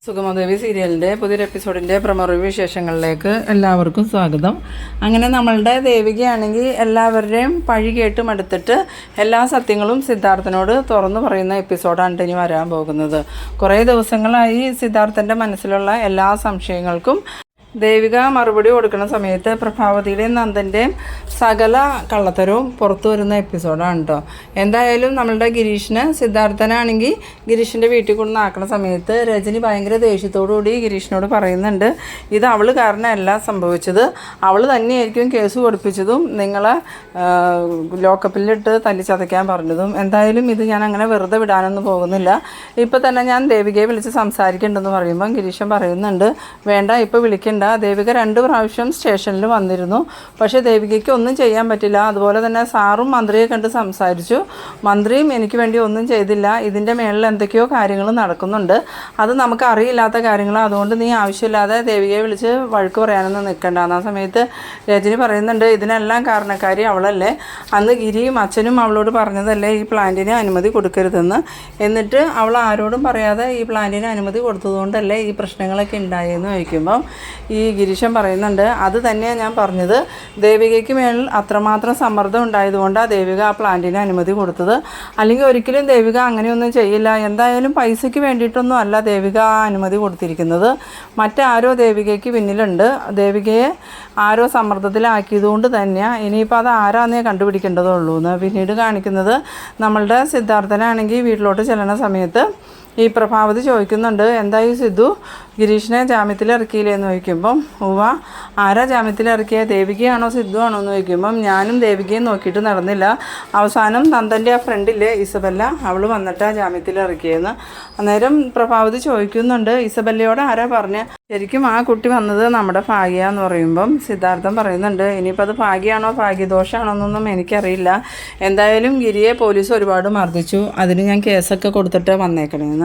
സുഗമദേവി സീരിയലിൻ്റെ പുതിയൊരു എപ്പിസോഡിൻ്റെ promo review വിശേഷങ്ങളിലേക്ക് എല്ലാവർക്കും സ്വാഗതം. അങ്ങനെ നമ്മളുടെ ദേവികയാണെങ്കിൽ എല്ലാവരുടെയും പഴി കേട്ട് മടുത്തിട്ട് എല്ലാ സത്യങ്ങളും സിദ്ധാർത്ഥനോട് തുറന്നു പറയുന്ന എപ്പിസോഡാണ് ഇനി വരാൻ പോകുന്നത്. കുറേ ദിവസങ്ങളായി സിദ്ധാർത്ഥൻ്റെ മനസ്സിലുള്ള എല്ലാ സംശയങ്ങൾക്കും ദേവിക മറുപടി കൊടുക്കുന്ന സമയത്ത് പ്രഭാവതിയുടെയും നന്ദൻ്റെയും സകല കള്ളത്തരവും പുറത്തു വരുന്ന എപ്പിസോഡാണ് കേട്ടോ. എന്തായാലും നമ്മളുടെ ഗിരീഷിന് സിദ്ധാർത്ഥനാണെങ്കിൽ ഗിരീഷിൻ്റെ വീട്ടിൽ കൊണ്ടുവന്നാക്കുന്ന സമയത്ത് രജനി ഭയങ്കര ദേഷ്യത്തോടുകൂടി ഗിരീഷിനോട് പറയുന്നുണ്ട്, ഇത് അവൾ കാരണമല്ല സംഭവിച്ചത്, അവൾ തന്നെയായിരിക്കും കേസ് കൊടുപ്പിച്ചതും നിങ്ങളെ ലോക്കപ്പിലിട്ട് തല്ലിച്ചതയ്ക്കാൻ പറഞ്ഞതും. എന്തായാലും ഇത് ഞാൻ അങ്ങനെ വെറുതെ വിടാനൊന്നും പോകുന്നില്ല, ഇപ്പം തന്നെ ഞാൻ ദേവികയെ വിളിച്ച് സംസാരിക്കേണ്ടെന്ന് പറയുമ്പം ഗിരീഷൻ പറയുന്നുണ്ട്, വേണ്ട ഇപ്പോൾ വിളിക്കേണ്ട, ദേവിക 2 പ്രാവശ്യം സ്റ്റേഷനിൽ വന്നിരുന്നു, പക്ഷേ ദേവികയ്ക്ക് ഒന്നും ചെയ്യാൻ പറ്റില്ല. അതുപോലെ തന്നെ സാറും മന്ത്രിയെ കണ്ട് സംസാരിച്ചു, മന്ത്രിയും എനിക്ക് വേണ്ടി ഒന്നും ചെയ്തില്ല, ഇതിൻ്റെ മേളിൽ എന്തൊക്കെയോ കാര്യങ്ങൾ നടക്കുന്നുണ്ട്, അത് നമുക്ക് അറിയില്ലാത്ത കാര്യങ്ങൾ, അതുകൊണ്ട് നീ ആവശ്യമില്ലാതെ ദേവികയെ വിളിച്ച് വഴക്ക് പറയാനൊന്നും നിൽക്കണ്ട. ആ സമയത്ത് രജനി പറയുന്നുണ്ട്, ഇതിനെല്ലാം കാരണക്കാരി അവളല്ലേ, അന്ന് ഗിരിയും അച്ഛനും അവളോട് പറഞ്ഞതല്ലേ ഈ പ്ലാന്റിന് അനുമതി കൊടുക്കരുതെന്ന്, എന്നിട്ട് അവൾ ആരോടും പറയാതെ ഈ പ്ലാന്റിന് അനുമതി കൊടുത്തതുകൊണ്ടല്ലേ ഈ പ്രശ്നങ്ങളൊക്കെ ഉണ്ടായെന്ന് ചോദിക്കുമ്പം ഈ ഗിരീശൻ പറയുന്നുണ്ട്, അത് തന്നെയാണ് ഞാൻ പറഞ്ഞത്, ദേവികയ്ക്ക് മേളിൽ അത്രമാത്രം സമ്മർദ്ദം ഉണ്ടായതുകൊണ്ടാണ് ദേവിക ആ പ്ലാന്റിന് അനുമതി കൊടുത്തത്, അല്ലെങ്കിൽ ഒരിക്കലും ദേവിക അങ്ങനെയൊന്നും ചെയ്യില്ല. എന്തായാലും പൈസയ്ക്ക് വേണ്ടിയിട്ടൊന്നും അല്ല ദേവിക ആ അനുമതി കൊടുത്തിരിക്കുന്നത്, മറ്റാരോ ദേവികയ്ക്ക് പിന്നിലുണ്ട്, ദേവികയെ ആരോ സമ്മർദ്ദത്തിലാക്കിയതുകൊണ്ട് തന്നെയാണ്. ഇനിയിപ്പോൾ അത് ആരാന്നേ കണ്ടുപിടിക്കേണ്ടതുള്ളൂ എന്ന് പിന്നീട് കാണിക്കുന്നത് നമ്മളുടെ സിദ്ധാർത്ഥനാണെങ്കിൽ വീട്ടിലോട്ട് ചെല്ലുന്ന സമയത്ത് ഈ പ്രഭാവതി ചോദിക്കുന്നുണ്ട്, എന്തായി സിദ്ധു ഗിരീഷിനെ ജാമ്യത്തിൽ ഇറക്കിയില്ലേന്ന് ചോദിക്കുമ്പം, ഉവ്വ ആരാ ജാമ്യത്തിൽ ഇറക്കിയ, ദേവികയാണോ സിദ്ധു ആണോ എന്ന് ചോദിക്കുമ്പം ഞാനും ദേവികയും നോക്കിയിട്ട് നടന്നില്ല, അവസാനം നന്ദൻ്റെ ആ ഫ്രണ്ടില്ലേ ഇസബല്ല, അവൾ വന്നിട്ടാണ് ജാമ്യത്തിൽ ഇറക്കിയെന്ന്. അന്നേരം പ്രഭാവതി ചോദിക്കുന്നുണ്ട്, ഇസബല്ലയോട് ആരാ പറഞ്ഞ, ശരിക്കും ആ കുട്ടി വന്നത് നമ്മുടെ ഭാഗ്യയെന്ന് പറയുമ്പം സിദ്ധാർത്ഥൻ പറയുന്നുണ്ട്, ഇനിയിപ്പോൾ അത് ഭാഗ്യമാണോ ഭാഗ്യദോഷമാണോ എന്നൊന്നും എനിക്കറിയില്ല, എന്തായാലും ഗിരിയെ പോലീസ് ഒരുപാട് മർദ്ദിച്ചു, അതിന് ഞാൻ കേസൊക്കെ കൊടുത്തിട്ട് വന്നേക്കണേന്ന്.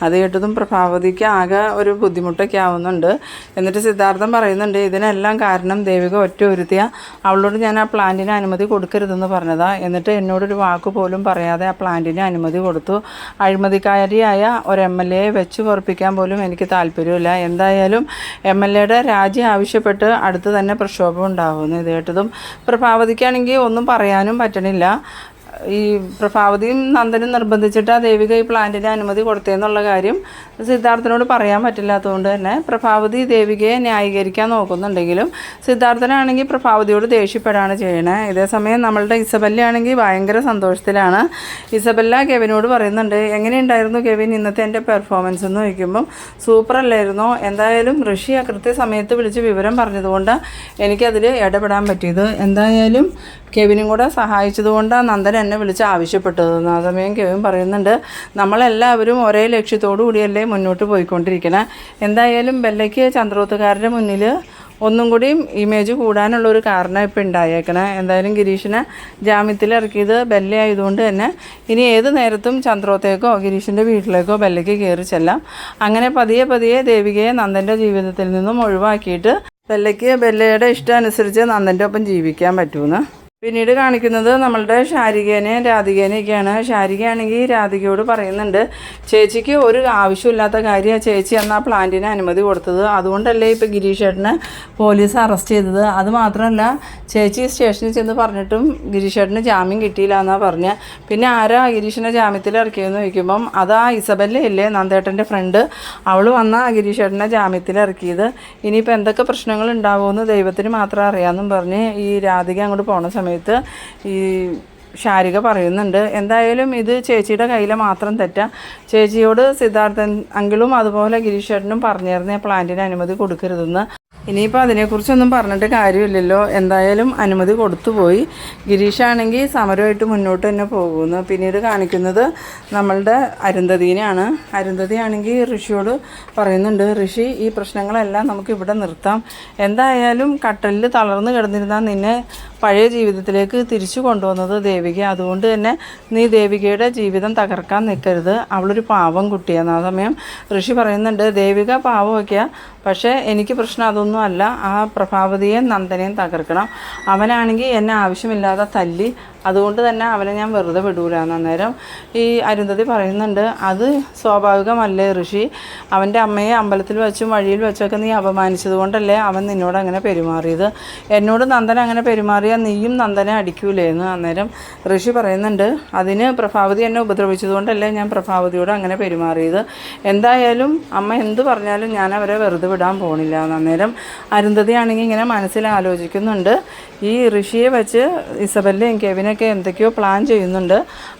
അത് കേട്ടതും പ്രഭാവതിക്ക് ആകെ ഒരു ബുദ്ധിമുട്ടൊക്കെ ആവുന്നുണ്ട്. എന്നിട്ട് സിദ്ധാർത്ഥൻ പറയുന്നുണ്ട്, ഇതിനെല്ലാം കാരണം ദേവിക ഒറ്റ ഒരുത്തിയ, അവളോട് ഞാൻ ആ പ്ലാന്റിന് അനുമതി കൊടുക്കരുതെന്ന് പറഞ്ഞതാ, എന്നിട്ട് എന്നോടൊരു വാക്ക് പോലും പറയാതെ ആ പ്ലാന്റിന് അനുമതി കൊടുത്തു, അഴിമതിക്കാരിയായ ഒരു MLA വെച്ച് പൊറപ്പിക്കാൻ പോലും എനിക്ക് താല്പര്യമില്ല, എന്തായാലും MLAയുടെ രാജി ആവശ്യപ്പെട്ട് അടുത്ത് തന്നെ പ്രക്ഷോഭം ഉണ്ടാകുമെന്ന്. ഇത് കേട്ടതും പ്രഭാവതിക്കാണെങ്കിൽ ഒന്നും പറയാനും പറ്റണില്ല. ഈ പ്രഭാവതിയും നന്ദനും നിർബന്ധിച്ചിട്ട് ആ ദേവിക ഈ പ്ലാന്റിന് അനുമതി കൊടുത്തതെന്നുള്ള കാര്യം സിദ്ധാർത്ഥനോട് പറയാൻ പറ്റില്ലാത്തതുകൊണ്ട് തന്നെ പ്രഭാവതി ദേവികയെ ന്യായീകരിക്കാൻ നോക്കുന്നുണ്ടെങ്കിലും സിദ്ധാർത്ഥനാണെങ്കിൽ പ്രഭാവതിയോട് ദേഷ്യപ്പെടാണ് ചെയ്യണേ. ഇതേസമയം നമ്മളുടെ ഇസബല്ലയാണെങ്കിൽ ഭയങ്കര സന്തോഷത്തിലാണ്. ഇസബല്ല കെവിനോട് പറയുന്നുണ്ട്, എങ്ങനെയുണ്ടായിരുന്നു കെവിൻ ഇന്നത്തെ എൻ്റെ പെർഫോമൻസ് എന്ന് ചോദിക്കുമ്പം സൂപ്പറല്ലായിരുന്നോ, എന്തായാലും ഋഷി കൃത്യസമയത്ത് വിളിച്ച് വിവരം പറഞ്ഞതുകൊണ്ട് എനിക്കതിൽ ഇടപെടാൻ പറ്റിയത്, എന്തായാലും കെവിനും കൂടെ സഹായിച്ചതുകൊണ്ടാണ് നന്ദൻ എന്നെ വിളിച്ച് ആവശ്യപ്പെട്ടത്. അതേസമയം കെവിൻ പറയുന്നുണ്ട്, നമ്മളെല്ലാവരും ഒരേ ലക്ഷ്യത്തോടു കൂടിയല്ലേ മുന്നോട്ട് പോയിക്കൊണ്ടിരിക്കണം, എന്തായാലും ബെല്ലയ്ക്ക് ചന്ദ്രോത്തുകാരുടെ മുന്നിൽ ഒന്നും കൂടിയും ഇമേജ് കൂടാനുള്ളൊരു കാരണം ഇപ്പോൾ ഉണ്ടായേക്കണേ. എന്തായാലും ഗിരീഷിനെ ജാമ്യത്തിൽ ഇറക്കിയത് ബെല്ല ആയതുകൊണ്ട് തന്നെ ഇനി ഏത് നേരത്തും ചന്ദ്രോത്തേക്കോ ഗിരീഷിൻ്റെ വീട്ടിലേക്കോ ബെല്ലയ്ക്ക് കയറി ചെല്ലാം. അങ്ങനെ പതിയെ പതിയെ ദേവികയെ നന്ദൻ്റെ ജീവിതത്തിൽ നിന്നും ഒഴിവാക്കിയിട്ട് ബെല്ലയ്ക്ക് ബെല്ലയുടെ ഇഷ്ടം അനുസരിച്ച് നന്ദൻ്റെ ഒപ്പം ജീവിക്കാൻ പറ്റുമെന്ന്. പിന്നീട് കാണിക്കുന്നത് നമ്മളുടെ ശാരികേനെയും രാധികേനെയൊക്കെയാണ്. ശാരികയാണെങ്കിൽ രാധികയോട് പറയുന്നുണ്ട്, ചേച്ചിക്ക് ഒരു ആവശ്യമില്ലാത്ത കാര്യമാണ് ചേച്ചി എന്നാൽ പ്ലാന്റിന് അനുമതി കൊടുത്തത്, അതുകൊണ്ടല്ലേ ഇപ്പോൾ ഗിരീഷ് ചേട്ടനെ പോലീസ് അറസ്റ്റ് ചെയ്തത്, അതുമാത്രമല്ല ചേച്ചി സ്റ്റേഷനിൽ ചെന്ന് പറഞ്ഞിട്ടും ഗിരീഷ് ചേട്ടന് ജാമ്യം കിട്ടിയില്ല എന്നാണ് പറഞ്ഞത്, പിന്നെ ആരാ ഗിരീഷിനെ ജാമ്യത്തിൽ ഇറക്കിയെന്ന് ചോദിക്കുമ്പം അതാ ഇസബല്ലയില്ലേ നന്ദേട്ടൻ്റെ ഫ്രണ്ട്, അവൾ വന്ന ഗിരീഷ് ചേട്ടനെ ജാമ്യത്തിൽ ഇറക്കിയത്, ഇനിയിപ്പോൾ എന്തൊക്കെ പ്രശ്നങ്ങൾ ഉണ്ടാകുമെന്ന് ദൈവത്തിന് മാത്രം അറിയാമെന്നും പറഞ്ഞ് ഈ രാധിക അങ്ങോട്ട് പോണ സമയത്ത് ഈ ശാരിക പറയുന്നുണ്ട്, എന്തായാലും ഇത് ചേച്ചിയുടെ കയ്യിൽ മാത്രം തെറ്റാ, ചേച്ചിയോട് സിദ്ധാർത്ഥൻ അങ്കിളും അതുപോലെ ഗിരീഷ് ചേട്ടനും പറഞ്ഞിരുന്ന പ്ലാന്റിന് അനുമതി കൊടുക്കരുതെന്ന്. ഇനിയിപ്പോൾ അതിനെക്കുറിച്ചൊന്നും പറഞ്ഞിട്ട് കാര്യമില്ലല്ലോ, എന്തായാലും അനുമതി കൊടുത്തുപോയി. ഗിരീഷാണെങ്കിൽ സമരമായിട്ട് മുന്നോട്ട് തന്നെ പോകുന്നു. പിന്നീട് കാണിക്കുന്നത് നമ്മളുടെ അരുന്ധതിനെയാണ്. അരുന്ധതിയാണെങ്കിൽ ഋഷിയോട് പറയുന്നുണ്ട്, ഋഷി ഈ പ്രശ്നങ്ങളെല്ലാം നമുക്ക് ഇവിടെ നിർത്താം, എന്തായാലും കട്ടലിൽ തളർന്നു കിടന്നിരുന്നാൽ നിന്നെ പഴയ ജീവിതത്തിലേക്ക് തിരിച്ചു കൊണ്ടുവന്നത് ദേവിക, അതുകൊണ്ട് തന്നെ നീ ദേവികയുടെ ജീവിതം തകർക്കാൻ നിൽക്കരുത്, അവളൊരു പാവം കുട്ടിയാണ്. ആ സമയം ഋഷി പറയുന്നുണ്ട്, ദേവിക പാവമൊക്കെയാണ്, പക്ഷേ എനിക്ക് പ്രശ്നം അതൊന്നും അല്ല, ആ പ്രഭാവതിയെയും നന്ദനെയും തകർക്കണം, അവനാണെങ്കിൽ എന്നെ ആവശ്യമില്ലാതെ തല്ലി അതുകൊണ്ട് തന്നെ അവനെ ഞാൻ വെറുതെ വിടൂല. അന്നേരം ഈ അരുന്ധതി പറയുന്നുണ്ട്, അത് സ്വാഭാവികമല്ലേ ഋഷി, അവൻ്റെ അമ്മയെ അമ്പലത്തിൽ വെച്ചും വഴിയിൽ വെച്ചൊക്കെ നീ അപമാനിച്ചത് കൊണ്ടല്ലേ അവൻ നിന്നോട് അങ്ങനെ പെരുമാറിയത്. എന്നോട് നന്ദൻ അങ്ങനെ പെരുമാറിയാൽ നീയും നന്ദനെ അടിക്കൂലേന്ന്. അന്നേരം ഋഷി പറയുന്നുണ്ട്, അതിന് പ്രഭാവതി എന്നെ ഉപദ്രവിച്ചത് കൊണ്ടല്ലേ ഞാൻ പ്രഭാവതിയോട് അങ്ങനെ പെരുമാറിയത്. എന്തായാലും അമ്മ എന്ത് പറഞ്ഞാലും ഞാൻ അവരെ വെറുതെ വിടാൻ പോണില്ല. അന്നേരം അരുന്ധതി ആണെങ്കിൽ ഇങ്ങനെ മനസ്സിൽ ആലോചിക്കുന്നുണ്ട്, ഈ ഋഷിയെ വെച്ച് ഇസബെല്ലയും കെവിനൊക്കെ എന്തൊക്കെയോ പ്ലാൻ ചെയ്യുന്നുണ്ട്.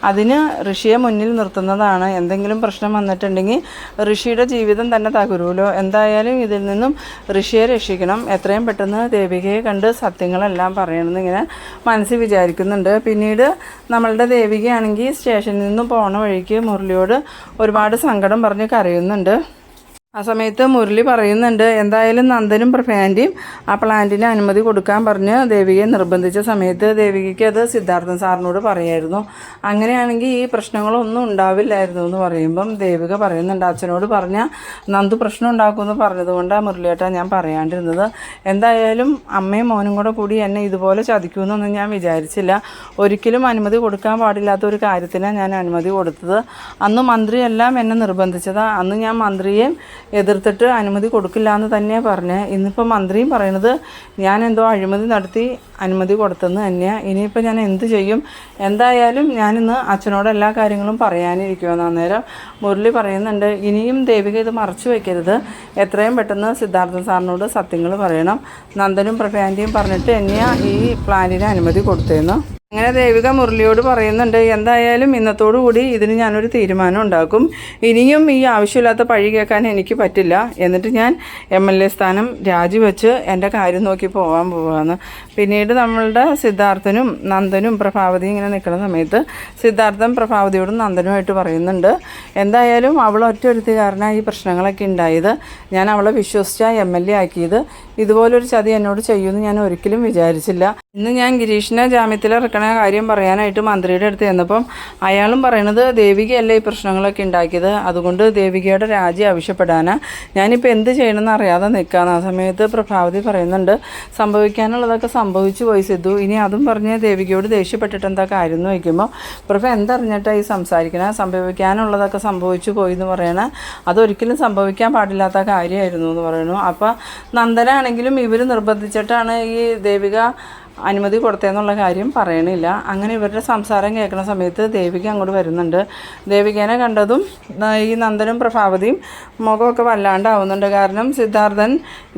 അതിന് ഋഷിയെ മുന്നിൽ നിർത്തുന്നതാണ്. എന്തെങ്കിലും പ്രശ്നം വന്നിട്ടുണ്ടെങ്കിൽ ഋഷിയുടെ ജീവിതം തന്നെ തകരുമല്ലോ. എന്തായാലും ഇതിൽ നിന്നും ഋഷിയെ രക്ഷിക്കണം, എത്രയും പെട്ടെന്ന് ദേവികയെ കണ്ട് സത്യങ്ങളെല്ലാം പറയണമെന്ന് ഇങ്ങനെ മനസ്സിൽ വിചാരിക്കുന്നുണ്ട്. പിന്നീട് നമ്മളുടെ ദേവികയാണെങ്കിൽ സ്റ്റേഷനിൽ നിന്നും പോണ വഴിക്ക് മുരളിയോട് ഒരുപാട് സങ്കടം പറഞ്ഞ് കരയുന്നുണ്ട്. ആ സമയത്ത് മുരളി പറയുന്നുണ്ട്, എന്തായാലും നന്ദനും പ്രഭാൻ്റെയും ആ പ്ലാന്റിന് അനുമതി കൊടുക്കാൻ പറഞ്ഞ് ദേവികയെ നിർബന്ധിച്ച സമയത്ത് ദേവികയ്ക്ക് അത് സിദ്ധാർത്ഥൻ സാറിനോട് പറയായിരുന്നു. അങ്ങനെയാണെങ്കിൽ ഈ പ്രശ്നങ്ങളൊന്നും ഉണ്ടാവില്ലായിരുന്നു എന്ന് പറയുമ്പം ദേവിക പറയുന്നുണ്ട്, അച്ഛനോട് പറഞ്ഞാൽ നന്ദു പ്രശ്നം ഉണ്ടാക്കുമെന്ന് പറഞ്ഞതുകൊണ്ടാണ് മുരളിയേട്ടാ ഞാൻ പറയാണ്ടിരുന്നത്. എന്തായാലും അമ്മയും മോനും കൂടി എന്നെ ഇതുപോലെ ചതിക്കുമെന്നൊന്നും ഞാൻ വിചാരിച്ചില്ല. ഒരിക്കലും അനുമതി കൊടുക്കാൻ പാടില്ലാത്ത ഒരു കാര്യത്തിനാണ് ഞാൻ അനുമതി കൊടുത്തത്. അന്ന് മന്ത്രിയെല്ലാം എന്നെ നിർബന്ധിച്ചതാണ്. അന്ന് ഞാൻ മന്ത്രിയെ എതിർത്തിട്ട് അനുമതി കൊടുക്കില്ല എന്ന് തന്നെയാണ് പറഞ്ഞത്. ഇന്നിപ്പോൾ മന്ത്രിയും പറയണത് ഞാൻ എന്തോ അഴിമതി നടത്തി അനുമതി കൊടുത്തെന്ന് തന്നെയാണ്. ഇനിയിപ്പോൾ ഞാൻ എന്ത് ചെയ്യും? എന്തായാലും ഞാനിന്ന് അച്ഛനോട് എല്ലാ കാര്യങ്ങളും പറയാനിരിക്കുമെന്ന്. അന്നേരം മുരളി പറയുന്നുണ്ട്, ഇനിയും ദേവിക ഇത് മറച്ചു വയ്ക്കരുത്, എത്രയും പെട്ടെന്ന് സിദ്ധാർത്ഥൻ സാറിനോട് സത്യങ്ങൾ പറയണം. നന്ദനും പ്രഭാൻ്റെയും പറഞ്ഞിട്ട് തന്നെയാണ് ഈ പ്ലാനിന് അനുമതി കൊടുത്തതെന്ന്. അങ്ങനെ ദേവിക മുരളിയോട് പറയുന്നുണ്ട്, എന്തായാലും ഇന്നത്തോടുകൂടി ഇതിന് ഞാനൊരു തീരുമാനം ഉണ്ടാക്കും. ഇനിയും ഈ ആവശ്യമില്ലാത്ത പഴി കേൾക്കാൻ എനിക്ക് പറ്റില്ല. എന്നിട്ട് ഞാൻ MLA സ്ഥാനം രാജിവെച്ച് എൻ്റെ കാര്യം നോക്കി പോകാൻ പോവാന്ന്. പിന്നീട് നമ്മളുടെ സിദ്ധാർത്ഥനും നന്ദനും പ്രഭാവതിയും ഇങ്ങനെ നിൽക്കുന്ന സമയത്ത് സിദ്ധാർത്ഥൻ പ്രഭാവതിയോടും നന്ദനുമായിട്ട് പറയുന്നുണ്ട്, എന്തായാലും അവൾ ഒറ്റൊരുത്തി കാരണമാണ് ഈ പ്രശ്നങ്ങളൊക്കെ ഉണ്ടായത്. ഞാൻ അവളെ വിശ്വസിച്ചാൽ MLA ആക്കിയത്. ഇതുപോലൊരു ചതി എന്നോട് ചെയ്യുമെന്ന് ഞാൻ ഒരിക്കലും വിചാരിച്ചില്ല. ഇന്ന് ഞാൻ ഗിരീഷിനെ ജാമ്യത്തിലിറക്കണ കാര്യം പറയാനായിട്ട് മന്ത്രിയുടെ അടുത്ത് ചെന്നപ്പം അയാളും പറയണത് ദേവികയല്ലേ ഈ പ്രശ്നങ്ങളൊക്കെ ഉണ്ടാക്കിയത്, അതുകൊണ്ട് ദേവികയുടെ രാജി ആവശ്യപ്പെടാനാണ് ഞാനിപ്പോൾ എന്ത് ചെയ്യണമെന്ന് അറിയാതെ നിൽക്കാമെന്ന്. ആ സമയത്ത് പ്രഭാവതി പറയുന്നുണ്ട്, സംഭവിക്കാനുള്ളതൊക്കെ സംഭവിച്ചു പോയി സിദ്ധു, ഇനി അതും പറഞ്ഞ് ദേവികയോട് ദേഷ്യപ്പെട്ടിട്ട് എന്താ കാര്യം എന്ന് വയ്ക്കുമ്പോൾ പ്രഭ എന്തറിഞ്ഞിട്ടാണ് ഈ സംസാരിക്കണേ, സംഭവിക്കാനുള്ളതൊക്കെ സംഭവിച്ചു പോയി എന്ന് പറയണേ, അതൊരിക്കലും സംഭവിക്കാൻ പാടില്ലാത്ത കാര്യമായിരുന്നു എന്ന് പറയുന്നു. അപ്പോൾ നന്ദനാണെങ്കിലും ഇവർ നിർബന്ധിച്ചിട്ടാണ് ഈ ദേവിക അനുമതി കൊടുത്തതെന്നുള്ള കാര്യം പറയണില്ല. അങ്ങനെ ഇവരുടെ സംസാരം കേൾക്കുന്ന സമയത്ത് ദേവിക അങ്ങോട്ട് വരുന്നുണ്ട്. ദേവികേനെ കണ്ടതും ഈ നന്ദനും പ്രഭാവതിയും മുഖമൊക്കെ വല്ലാണ്ടാവുന്നുണ്ട്. കാരണം സിദ്ധാർത്ഥൻ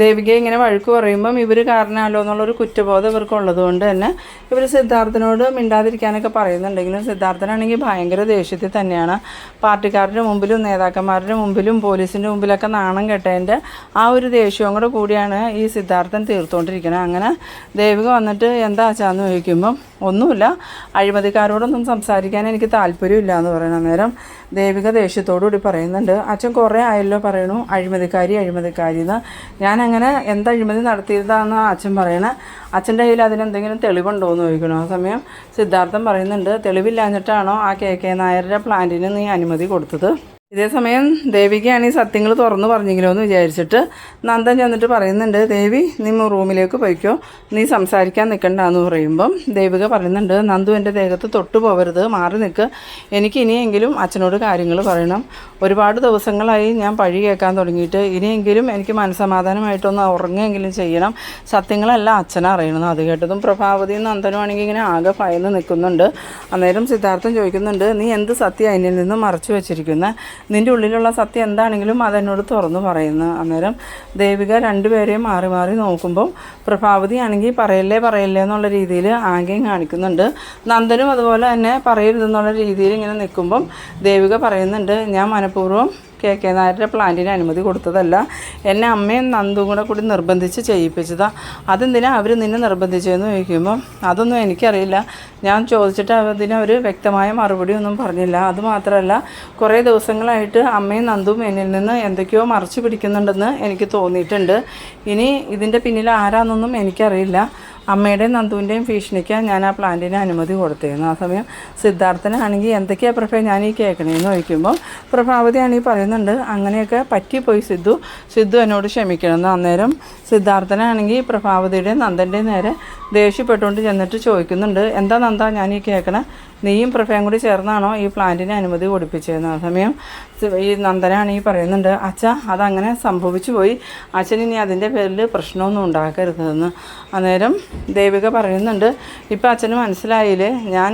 ദേവികയെ ഇങ്ങനെ വഴക്ക് പറയുമ്പം ഇവർ കാരണമല്ലോ എന്നുള്ളൊരു കുറ്റബോധം ഇവർക്കുള്ളത് കൊണ്ട് തന്നെ ഇവർ സിദ്ധാർത്ഥനോട് മിണ്ടാതിരിക്കാനൊക്കെ പറയുന്നുണ്ടെങ്കിലും സിദ്ധാർത്ഥനാണെങ്കിൽ ഭയങ്കര ദേഷ്യത്തിൽ തന്നെയാണ്. പാർട്ടിക്കാരുടെ മുമ്പിലും നേതാക്കന്മാരുടെ മുമ്പിലും പോലീസിൻ്റെ മുമ്പിലൊക്കെ നാണം കെട്ടതിൻ്റെ ആ ഒരു ദേഷ്യവും കൂടിയാണ് ഈ സിദ്ധാർത്ഥൻ തീർത്തുകൊണ്ടിരിക്കുന്നത്. അങ്ങനെ ദേവിക വന്നിട്ട് എന്താ അച്ഛാന്ന് ചോദിക്കുമ്പം ഒന്നുമില്ല, അഴിമതിക്കാരോടൊന്നും സംസാരിക്കാൻ എനിക്ക് താല്പര്യമില്ല എന്ന് പറയുന്ന നേരം ദേവിക ദേഷ്യത്തോടുകൂടി പറയുന്നുണ്ട്, അച്ഛൻ കുറേ ആയല്ലോ പറയണു അഴിമതിക്കാരി എന്ന്. ഞാനങ്ങനെ എന്താ അഴിമതി നടത്തിയതാണെന്ന് അച്ഛൻ പറയണേ, അച്ഛൻ്റെ കയ്യിൽ അതിനെന്തെങ്കിലും തെളിവുണ്ടോ എന്ന് ചോദിക്കണം. ആ സമയം സിദ്ധാർത്ഥൻ പറയുന്നുണ്ട്, തെളിവില്ലാഞ്ഞിട്ടാണോ ആ KK നായരുടെ പ്ലാന്റിന് നീ അനുമതി കൊടുത്തത്? ഇതേസമയം ദേവികയാണ് ഈ സത്യങ്ങൾ തുറന്നു പറഞ്ഞെങ്കിലോ എന്ന് വിചാരിച്ചിട്ട് നന്ദൻ ചെന്നിട്ട് പറയുന്നുണ്ട്, ദേവി നീ റൂമിലേക്ക് പോയിക്കോ, നീ സംസാരിക്കാൻ നിൽക്കണ്ടെന്ന് പറയുമ്പം ദേവിക പറയുന്നുണ്ട്, നന്ദു എൻ്റെ ദേഹത്ത് തൊട്ടു പോകരുത്, മാറി നിൽക്ക്, എനിക്ക് ഇനിയെങ്കിലും അച്ഛനോട് കാര്യങ്ങൾ പറയണം. ഒരുപാട് ദിവസങ്ങളായി ഞാൻ പഴി കേൾക്കാൻ തുടങ്ങിയിട്ട്, ഇനിയെങ്കിലും എനിക്ക് മനസ്സമാധാനമായിട്ടൊന്ന് ഉറങ്ങുകയെങ്കിലും ചെയ്യണം, സത്യങ്ങളെല്ലാം അച്ഛനെ അറിയണം. അത് കേട്ടതും പ്രഭാവതിയും നന്ദനും ആണെങ്കിൽ ഇങ്ങനെ ആകെ ഭയന്ന് നിൽക്കുന്നുണ്ട്. അന്നേരം സിദ്ധാർത്ഥൻ ചോദിക്കുന്നുണ്ട്, നീ എന്ത് സത്യം എന്നിൽ നിന്ന് മറച്ചു വെച്ചിരിക്കുന്നത്? നിൻ്റെ ഉള്ളിലുള്ള സത്യം എന്താണെങ്കിലും അതെന്നോട് തുറന്നു പറയുന്നു. അന്നേരം ദേവിക രണ്ടുപേരെയും മാറി മാറി നോക്കുമ്പോൾ പ്രഭാവതി ആണെങ്കിൽ പറയല്ലേ എന്നുള്ള രീതിയിൽ ആംഗ്യം കാണിക്കുന്നുണ്ട്. നന്ദനും അതുപോലെ തന്നെ പറയരുതെന്നുള്ള രീതിയിൽ ഇങ്ങനെ നിൽക്കുമ്പം ദേവിക പറയുന്നുണ്ട്, ഞാൻ മനഃപൂർവ്വം KK നായരുടെ പ്ലാന്റിന് അനുമതി കൊടുത്തതല്ല, എന്നെ അമ്മയും നന്ദും കൂടി നിർബന്ധിച്ച് ചെയ്യിപ്പിച്ചതാണ്. അതെന്തിനാ അവർ നിന്നെ നിർബന്ധിച്ചതെന്ന് ചോദിക്കുമ്പോൾ അതൊന്നും എനിക്കറിയില്ല, ഞാൻ ചോദിച്ചിട്ട് അതിനവർ വ്യക്തമായ മറുപടി ഒന്നും പറഞ്ഞില്ല. അതുമാത്രമല്ല കുറേ ദിവസങ്ങളായിട്ട് അമ്മയും നന്ദും എന്നിൽ നിന്ന് എന്തൊക്കെയോ മറച്ചു പിടിക്കുന്നുണ്ടെന്ന് എനിക്ക് തോന്നിയിട്ടുണ്ട്. ഇനി ഇതിൻ്റെ പിന്നിൽ ആരാന്നൊന്നും എനിക്കറിയില്ല. അമ്മയുടെയും നന്ദുവിൻ്റെയും ഭീഷണിക്കാണ് ഞാൻ ആ പ്ലാന്റിന് അനുമതി കൊടുത്തിരുന്നു. ആ സമയം സിദ്ധാർത്ഥനാണെങ്കിൽ എന്തൊക്കെയാണ് പ്രഭ ഞാൻ ഈ കേൾക്കണേന്ന് ചോദിക്കുമ്പോൾ പ്രഭാവതിയാണെങ്കിൽ പറയുന്നുണ്ട്, അങ്ങനെയൊക്കെ പറ്റിപ്പോയി സിദ്ധു എന്നോട് ക്ഷമിക്കണമെന്ന്. അന്നേരം സിദ്ധാർത്ഥനാണെങ്കിൽ പ്രഭാവതിയുടെ നന്ദൻ്റെ നേരെ ദേഷ്യപ്പെട്ടുകൊണ്ട് ചെന്നിട്ട് ചോദിക്കുന്നുണ്ട്, എന്താ നന്ദ ഞാൻ ഈ കേൾക്കണേ, നീയും പ്രഭയും കൂടി ചേർന്നാണോ ഈ പ്ലാന്റിന് അനുമതി കൊടുപ്പിച്ചതെന്ന്. ആ സമയം ഈ നന്ദനാണെങ്കിൽ പറയുന്നുണ്ട്, അച്ഛാ അതങ്ങനെ സംഭവിച്ചു പോയി, അച്ഛൻ ഇനി അതിൻ്റെ പേരിൽ പ്രശ്നമൊന്നും ഉണ്ടാക്കരുതെന്ന്. അന്നേരം ദേവിക പറയുന്നുണ്ട്, ഇപ്പം അച്ഛന് മനസ്സിലായില്ലേ ഞാൻ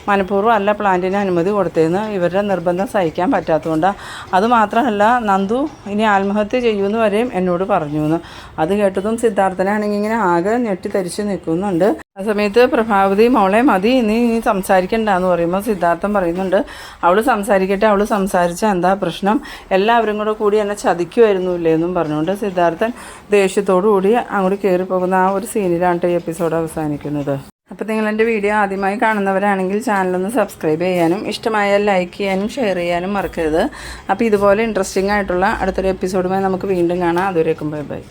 മനഃപൂർവ്വം അല്ല പ്ലാന്റിന് അനുമതി കൊടുത്തതെന്ന്, ഇവരുടെ നിർബന്ധം സഹിക്കാൻ പറ്റാത്തതുകൊണ്ടാണ്. അതുമാത്രമല്ല നന്ദു ഇനി ആത്മഹത്യ ചെയ്യുമെന്ന് വരെയും എന്നോട് പറഞ്ഞു എന്ന്. അത് കേട്ടതും സിദ്ധാർത്ഥനാണെങ്കിൽ ഇങ്ങനെ ആകെ ഞെട്ടിത്തരിച്ച് നിൽക്കുന്നുണ്ട്. ആ സമയത്ത് പ്രഭാവതി മോളെ മതി നീ സംസാരിക്കണ്ടെന്ന് പറയുമ്പോൾ സിദ്ധാർത്ഥൻ പറയുന്നുണ്ട്, അവൾ സംസാരിക്കട്ടെ, അവൾ സംസാരിച്ചാൽ എന്താ പ്രശ്നം, എല്ലാവരും കൂടി എന്നെ ചതിക്കുമായിരുന്നില്ലേ എന്നും പറഞ്ഞുകൊണ്ട് സിദ്ധാർത്ഥൻ ദേഷ്യത്തോടു കൂടി അങ്ങോട്ട് കയറിപ്പോകുന്ന ആ ഒരു സീനിലാണ് ഈ എപ്പിസോഡ് അവസാനിക്കുന്നത്. അപ്പോൾ നിങ്ങൾ എൻ്റെ വീഡിയോ ആദ്യമായി കാണുന്നവരാണെങ്കിൽ ചാനലൊന്ന് സബ്സ്ക്രൈബ് ചെയ്യാനും ഇഷ്ടമായാൽ ലൈക്ക് ചെയ്യാനും ഷെയർ ചെയ്യാനും മറക്കരുത്. അപ്പോൾ ഇതുപോലെ ഇൻട്രസ്റ്റിംഗ് ആയിട്ടുള്ള അടുത്തൊരു എപ്പിസോഡുമായി നമുക്ക് വീണ്ടും കാണാം. അതുവരേക്കും ബൈ ബൈ.